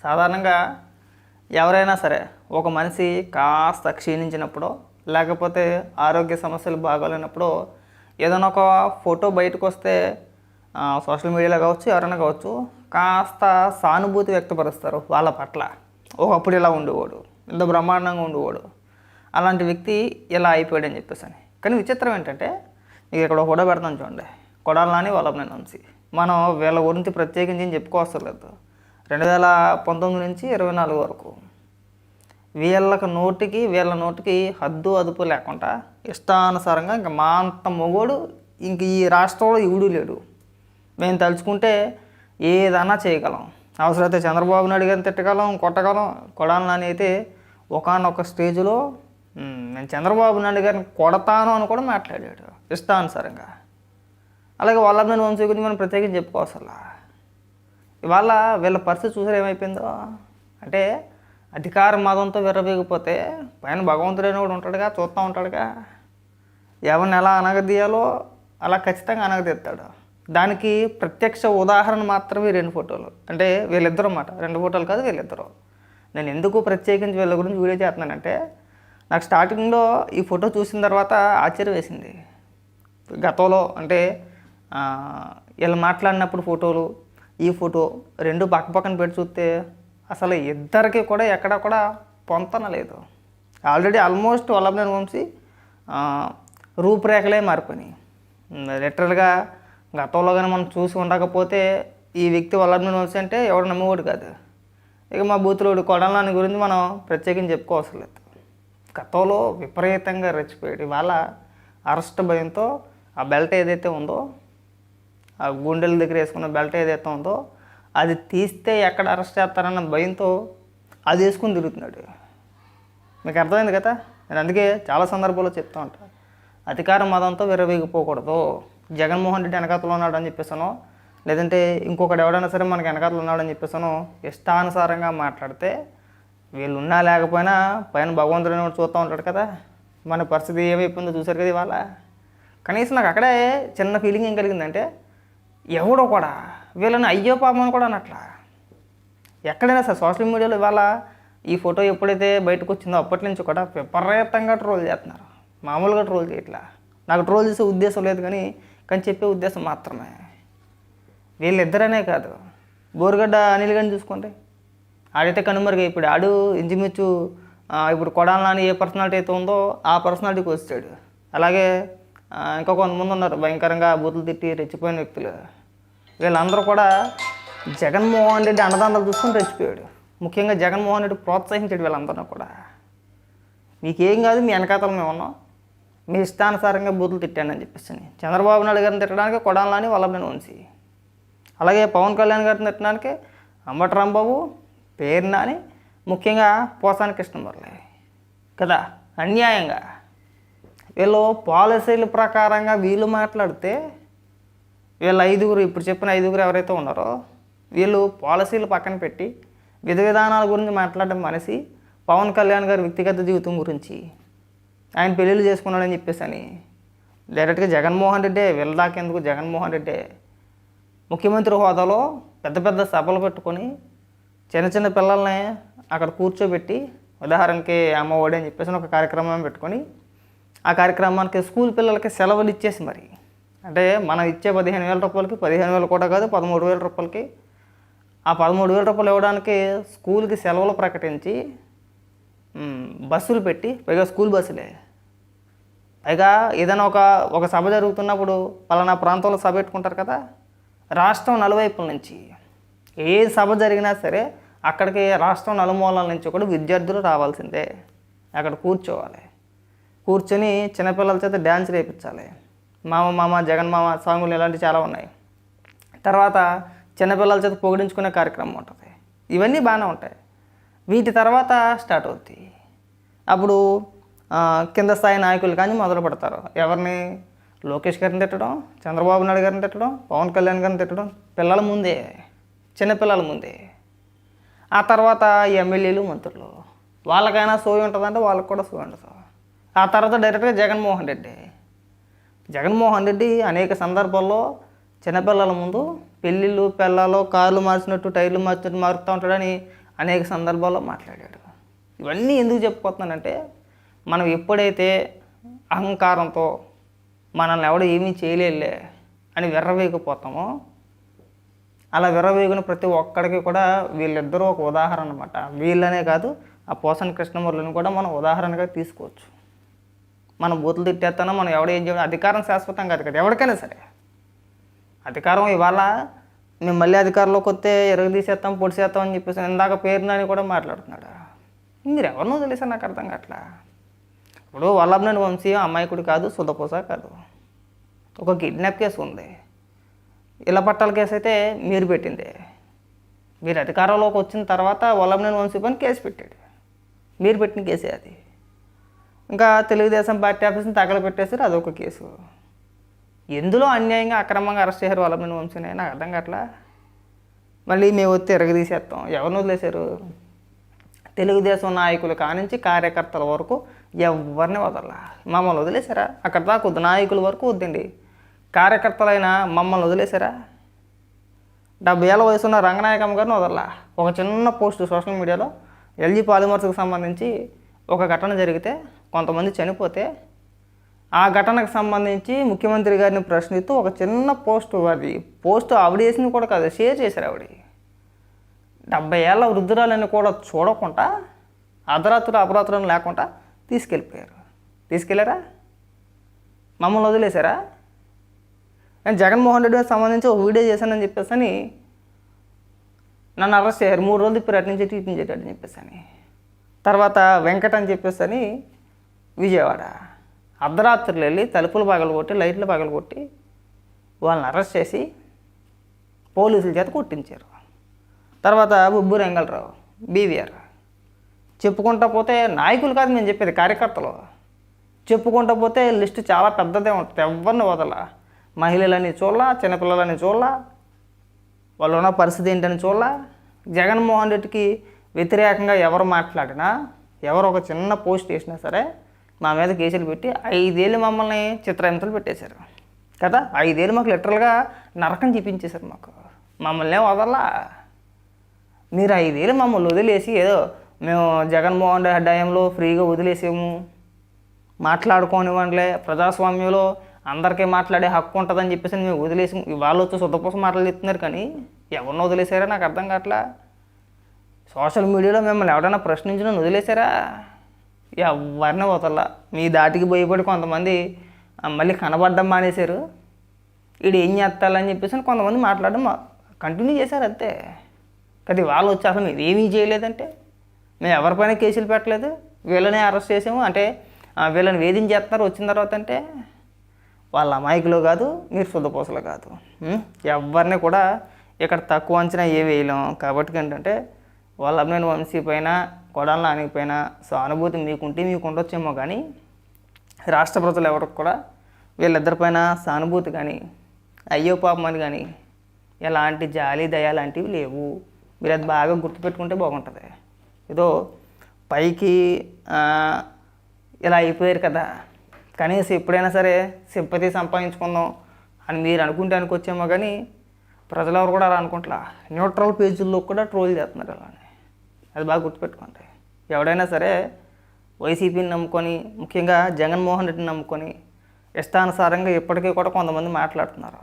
సాధారణంగా ఎవరైనా సరే ఒక మనిషి కాస్త క్షీణించినప్పుడో లేకపోతే ఆరోగ్య సమస్యలు బాగోలేనప్పుడు ఏదైనా ఒక ఫోటో బయటకు వస్తే సోషల్ మీడియాలో కావచ్చు ఎవరైనా కావచ్చు కాస్త సానుభూతి వ్యక్తపరుస్తారు వాళ్ళ పట్ల. ఒకప్పుడు ఇలా ఉండేవాడు, ఇంత బ్రహ్మాండంగా ఉండేవాడు, అలాంటి వ్యక్తి ఇలా అయిపోయాడు అని చెప్పేసి అని. కానీ విచిత్రం ఏంటంటే మీకు ఇక్కడ ఒక ఫోటో పెడతాను చూడండి, కొడాలి నాని వల్లభనేని వంశీ. మనం వీళ్ళ గురించి ప్రత్యేకించి ఏం చెప్పుకోవసరం లేదు. 2019 నుంచి 24 వరకు వీళ్ళ నోటికి హద్దు అదుపు లేకుండా ఇష్టానుసారంగా ఇంకా మా అంత మొగోడు ఇంక ఈ రాష్ట్రంలో ఇవుడు లేడు. మేము తలుచుకుంటే ఏదన్నా చేయగలం. అవసరమైతే చంద్రబాబు నాయుడు గారిని తిట్టగలం, కొట్టగలం. కొడాలి నాని అయితే ఒకానొక స్టేజ్లో నేను చంద్రబాబు నాయుడు గారిని కొడతాను అని కూడా మాట్లాడాడు ఇష్టానుసారంగా. అలాగే వల్లభనేని వంశీ గురించి మనం ప్రత్యేకించి చెప్పుకోవసలా. ఇవాళ వీళ్ళ పరిస్థితి చూసారు ఏమైపోయిందో. అంటే అధికార మదంతో విర్రవీగిపోతే పైన భగవంతుడైన కూడా ఉంటాడుగా, చూస్తూ ఉంటాడుగా. ఎవరిని ఎలా అనగదీయాలో అలా ఖచ్చితంగా అనగదీస్తాడు. దానికి ప్రత్యక్ష ఉదాహరణ మాత్రమే 2 ఫోటోలు. అంటే వీళ్ళిద్దరు అన్నమాట, 2 ఫోటోలు కాదు వీళ్ళిద్దరు. నేను ఎందుకు ప్రత్యేకించి వీళ్ళ గురించి వీడియో చేస్తున్నానంటే నాకు స్టార్టింగ్లో ఈ ఫోటో చూసిన తర్వాత ఆశ్చర్యం వేసింది. గతంలో అంటే వీళ్ళు మాట్లాడినప్పుడు ఫోటోలు, ఈ ఫోటో 2 పక్కన పెట్టి చూస్తే అసలు ఇద్దరికి కూడా ఎక్కడ కూడా పొంతన లేదు. ఆల్రెడీ ఆల్మోస్ట్ వల్లభనేని వంశీ రూపురేఖలే మారిపోయినాయి. లిటరల్గా గతంలో కానీ మనం చూసి ఉండకపోతే ఈ వ్యక్తి వల్లభనేని వంశీ అంటే ఎవడు నమ్మేవాడు కాదు. ఇక మా బూతులోడు కొడాలి నాని గురించి మనం ప్రత్యేకించి చెప్పుకోవసరం లేదు. గతంలో విపరీతంగా రెచ్చిపోయాడు. ఇవాళ అరెస్ట్ భయంతో ఆ బెల్ట్ ఏదైతే ఉందో, ఆ గుండెల దగ్గర వేసుకున్న బెల్ట్ ఏదైతే ఉందో అది తీస్తే ఎక్కడ అరెస్ట్ చేస్తారన్న భయంతో అది వేసుకుని తిరుగుతున్నాడు. మీకు అర్థమైంది కదా. నేను అందుకే చాలా సందర్భాల్లో చెప్తూ ఉంటాను, అధికార మదంతో విర్రవీగిపోకూడదు. జగన్మోహన్ రెడ్డి వెనకాతలో ఉన్నాడు అని చెప్పేసాను, లేదంటే ఇంకొకటి ఎవడైనా సరే మనకి వెనకాతలో ఉన్నాడని చెప్పేసాను ఇష్టానుసారంగా మాట్లాడితే వీళ్ళు ఉన్నా లేకపోయినా పైన భగవంతుడు చూస్తూ ఉంటాడు కదా. మన పరిస్థితి ఏమైపోయిందో చూశారు కదా ఇవాళ. కనీసం నాకు అక్కడే చిన్న ఫీలింగ్ ఏం కలిగిందంటే ఎవడో కూడా వీళ్ళని అయ్యో పాపం కూడా అనట్లా. ఎక్కడైనా సరే సోషల్ మీడియాలో ఇవాళ ఈ ఫోటో ఎప్పుడైతే బయటకు వచ్చిందో అప్పటి నుంచి కూడా విపరీతంగా ట్రోల్ చేస్తున్నారు. మామూలుగా ట్రోల్ చేయట్లా. నాకు ట్రోల్ చేసే ఉద్దేశం లేదు కానీ చెప్పే ఉద్దేశం మాత్రమే. వీళ్ళిద్దరనే కాదు, బోరుగడ్డ అనిల్ గారిని చూసుకోండి. ఆడైతే కనుమరుగా ఇప్పుడు ఆడు ఇంచుమించు ఇప్పుడు కొడాలి నాని ఏ పర్సనాలిటీ అయితే ఉందో ఆ పర్సనాలిటీకి వచ్చాడు. అలాగే ఇంకా కొంతమంది ఉన్నారు భయంకరంగా బూతులు తిట్టి రెచ్చిపోయిన వ్యక్తులు. వీళ్ళందరూ కూడా జగన్మోహన్ రెడ్డి అన్నదానాలు చూసుకొని రెచ్చిపోయాడు. ముఖ్యంగా జగన్మోహన్ రెడ్డి ప్రోత్సహించాడు వీళ్ళందరూ కూడా. మీకేం కాదు, మీ వెనకాతలు మేము ఉన్నాం, మీ ఇష్టానుసారంగా బూతులు తిట్టానని చెప్పేసి చంద్రబాబు నాయుడు గారిని తిట్టడానికి కొడాలి నాని వల్లభనేని వంశీ, అలాగే పవన్ కళ్యాణ్ గారిని తిట్టడానికి అంబటి రాంబాబు, పేరు నాని, ముఖ్యంగా పోసాని కృష్ణమురళి కదా. అన్యాయంగా వీళ్ళు పాలసీల ప్రకారంగా వీళ్ళు మాట్లాడితే వీళ్ళ 5గురు, ఇప్పుడు చెప్పిన 5గురు ఎవరైతే ఉన్నారో వీళ్ళు పాలసీలు పక్కన పెట్టి విధానాల గురించి మాట్లాడడం మనిషి పవన్ కళ్యాణ్ గారి వ్యక్తిగత జీవితం గురించి, ఆయన పెళ్ళిళ్ళు చేసుకున్నాడని చెప్పేసి అని డైరెక్ట్గా జగన్మోహన్ రెడ్డే, వీళ్ళ దాకెందుకు జగన్మోహన్ రెడ్డే ముఖ్యమంత్రి హోదాలో పెద్ద పెద్ద సభలు పెట్టుకొని చిన్న పిల్లల్ని అక్కడ కూర్చోబెట్టి, ఉదాహరణకి అమ్మఒడి అని చెప్పేసి ఒక కార్యక్రమం పెట్టుకొని ఆ కార్యక్రమానికి స్కూల్ పిల్లలకి సెలవులు ఇచ్చేసి మరి, అంటే మనం ఇచ్చే 15,000 రూపాయలకి 15,000 కూడా కాదు 13,000 రూపాయలకి, ఆ 13,000 రూపాయలు ఇవ్వడానికి స్కూల్కి సెలవులు ప్రకటించి బస్సులు పెట్టి, పైగా స్కూల్ బస్సులే, పైగా ఏదైనా ఒక సభ జరుగుతున్నప్పుడు పలానా ప్రాంతంలో సభ పెట్టుకుంటారు కదా, రాష్ట్రం నలువైపుల నుంచి ఏ సభ జరిగినా సరే అక్కడికి రాష్ట్రం నలుమూలల నుంచి కూడా విద్యార్థులు రావాల్సిందే. అక్కడ కూర్చోవాలి, కూర్చొని చిన్నపిల్లల చేత డ్యాన్స్ వేయించాలి. మామ జగన్ మామ సాంగులు ఇలాంటివి చాలా ఉన్నాయి. తర్వాత చిన్నపిల్లల చేత పొగిడించుకునే కార్యక్రమం ఉంటుంది. ఇవన్నీ బాగానే ఉంటాయి. వీటి తర్వాత స్టార్ట్ అవుతాయి. అప్పుడు కింద స్థాయి నాయకులు కానీ మొదలు పెడతారు. ఎవరిని? లోకేష్ గారిని తిట్టడం, చంద్రబాబు నాయుడు గారిని తిట్టడం, పవన్ కళ్యాణ్ గారిని తిట్టడం, పిల్లల ముందే, చిన్నపిల్లల ముందే. ఆ తర్వాత ఎమ్మెల్యేలు, మంత్రులు, వాళ్ళకైనా సోయి ఉంటుందంటే వాళ్ళకి కూడా సోయి ఉండదు. ఆ తర్వాత డైరెక్ట్గా జగన్మోహన్ రెడ్డి అనేక సందర్భాల్లో చిన్నపిల్లల ముందు పెళ్ళిళ్ళు, పిల్లలు, కార్లు మార్చినట్టు, టైర్లు మార్చినట్టు మారుతూ ఉంటాడని అనేక సందర్భాల్లో మాట్లాడాడు. ఇవన్నీ ఎందుకు చెప్పుకోతున్నానంటే, మనం ఎప్పుడైతే అహంకారంతో మనల్ని ఎవడు ఏమీ చేయలేలే అని విర్రవీగిపోతామో, అలా విర్రవీగిన ప్రతి ఒక్కడికి కూడా వీళ్ళిద్దరూ ఒక ఉదాహరణ అనమాట. వీళ్ళనే కాదు, ఆ పోసాని కృష్ణమురళిని కూడా మనం ఉదాహరణగా తీసుకోవచ్చు. మనం బూతులు తిట్టేస్తానో మనం ఎవడు ఏం చేయడం, అధికారం శాశ్వతం కాదు కదా, ఎవరికైనా సరే. అధికారం ఇవాళ మేము మళ్ళీ అధికారంలోకి వస్తే ఎరగదీసేస్తాం, పొడిసేస్తాం అని చెప్పేసి ఇందాక పేరునని కూడా మాట్లాడుతున్నాడు. మీరు ఎవరినో తెలిసా నాకు అర్థం కావట్లా. ఇప్పుడు వల్లభనేని వంశీ అమాయకుడు కాదు, సుధపోస కాదు. ఒక కిడ్నాప్ కేసు ఉంది, ఇళ్ళ పట్టాల కేసు అయితే మీరు పెట్టింది. మీరు అధికారంలోకి వచ్చిన తర్వాత వల్లభనేని వంశీ పైన కేసు పెట్టాడు, మీరు పెట్టిన కేసే అది. ఇంకా తెలుగుదేశం పార్టీ ఆఫీస్ని తగలబెట్టేసారు, అదొక కేసు. ఎందులో అన్యాయంగా అక్రమంగా అరెస్ట్ చేశారు వల్లభనేని వంశీని నాకు అర్థం కావట్లా. మళ్ళీ మేము వస్తే ఎరగదీసేస్తాం, ఎవరిని వదిలేశారు? తెలుగుదేశం నాయకులు కానించి కార్యకర్తల వరకు ఎవరిని వదల. మమ్మల్ని వదిలేశారా? అక్కడ దాకా వద్దు, నాయకుల వరకు వద్దండి, కార్యకర్తలైన మమ్మల్ని వదిలేశారా? 70 ఏళ్ళ వయసున్న రంగనాయకమ్మ గారిని వదల. ఒక చిన్న పోస్ట్ సోషల్ మీడియాలో ఎల్జీ పాలిమర్స్కి సంబంధించి ఒక ఘటన జరిగితే కొంతమంది చనిపోతే ఆ ఘటనకు సంబంధించి ముఖ్యమంత్రి గారిని ప్రశ్నిస్తూ ఒక చిన్న పోస్ట్ ఆవిడ వేసింది కూడా కాదు, షేర్ చేశారు. ఆవిడ 70 ఏళ్ళ వృద్ధురాలని కూడా చూడకుండా అపరాత్రులను లేకుండా తీసుకెళ్ళారా? మమ్మల్ని వదిలేశారా? నేను జగన్మోహన్ రెడ్డి సంబంధించి ఒక వీడియో చేశానని చెప్పేసి నన్ను అరెస్ట్ చేశారు, 3 రోజులు ఇప్పుడు అటు నుంచి తీపించేటని చెప్పేసి. తర్వాత వెంకట్ అని చెప్పేసి విజయవాడ అర్ధరాత్రులు వెళ్ళి తలుపులు పగలగొట్టి లైట్లు పగలగొట్టి వాళ్ళని అరెస్ట్ చేసి పోలీసుల చేత కొట్టించారు. తర్వాత బుబ్బు రంగలరావు, బీవీఆర్ చెప్పుకుంటా పోతే, నాయకులు కాదు నేను చెప్పేది, కార్యకర్తలు చెప్పుకుంటా పోతే లిస్టు చాలా పెద్దదే ఉంటుంది. ఎవరిని వదల, మహిళలని చూడాల, చిన్నపిల్లలని చూడాల, వాళ్ళు ఉన్న పరిస్థితి ఏంటని చూడాల. జగన్మోహన్ రెడ్డికి వ్యతిరేకంగా ఎవరు మాట్లాడినా, ఎవరు ఒక చిన్న పోస్ట్ వేసినా సరే మా మీద కేసులు పెట్టి 5 ఏళ్ళు మమ్మల్ని చిత్రహింసలు పెట్టేశారు కదా. 5 ఏళ్ళు మాకు లిటరల్గా నరకం చూపించేశారు. మమ్మల్ని వదలా. మీరు 5 ఏళ్ళు మమ్మల్ని వదిలేసి ఏదో మేము జగన్మోహన్ రెడ్డి హయాంలో ఫ్రీగా వదిలేసాము, మాట్లాడుకోనివ్వండిలే, ప్రజాస్వామ్యంలో అందరికీ మాట్లాడే హక్కు ఉంటుందని చెప్పేసి మేము వదిలేసి వాళ్ళు వచ్చి శుద్ధపోసం మాటలు చెప్తున్నారు. కానీ ఎవరిని వదిలేసారా నాకు అర్థం కావట్లా. సోషల్ మీడియాలో మిమ్మల్ని ఎవరైనా ప్రశ్నించిన వదిలేసారా? ఎవరిని వదలా. మీ దాటికి భయపడి కొంతమంది మళ్ళీ కనబడడం మానేశారు. వీడు ఏం చేస్తాలని చెప్పేసి కొంతమంది మాట్లాడడం కంటిన్యూ చేశారు అంతే. కానీ వాళ్ళు వచ్చి అసలు మీరు ఏమీ చేయలేదంటే, మేము ఎవరిపైన కేసులు పెట్టలేదు, వీళ్ళని అరెస్ట్ చేసాము అంటే వీళ్ళని వేధించేస్తున్నారు వచ్చిన తర్వాత అంటే వాళ్ళ అమాయకులు కాదు, మీరు శుద్ధపోసలు కాదు. ఎవరిని కూడా ఇక్కడ తక్కువ అంచనా ఏ వేయలేం. కాబట్టి ఏంటంటే వల్లభనేని వంశీ పైన, కొడాల నాని పైన సానుభూతి మీకుంటే మీకు ఉండొచ్చేమో, కానీ రాష్ట్ర ప్రజలు ఎవరికి కూడా వీళ్ళిద్దరిపైన సానుభూతి కానీ అయ్యో పాపం అని కానీ ఎలాంటి జాలి దయ లాంటివి లేవు. మీరు అది బాగా గుర్తుపెట్టుకుంటే బాగుంటుంది. ఏదో పైకి ఇలా అయిపోయారు కదా, కనీసం ఎప్పుడైనా సరే సింపతి సంపాదించుకుందాం అని మీరు అనుకొచ్చేమో, కానీ ప్రజలెవరు కూడా అలా అనుకుంటా. న్యూట్రల్ పేజీల్లో కూడా ట్రోల్ చేస్తున్నారు అలానే. అది బాగా గుర్తుపెట్టుకోండి. ఎవడైనా సరే వైసీపీని నమ్ముకొని, ముఖ్యంగా జగన్మోహన్ రెడ్డిని నమ్ముకొని ఇష్టానుసారంగా ఇప్పటికీ కూడా కొంతమంది మాట్లాడుతున్నారు.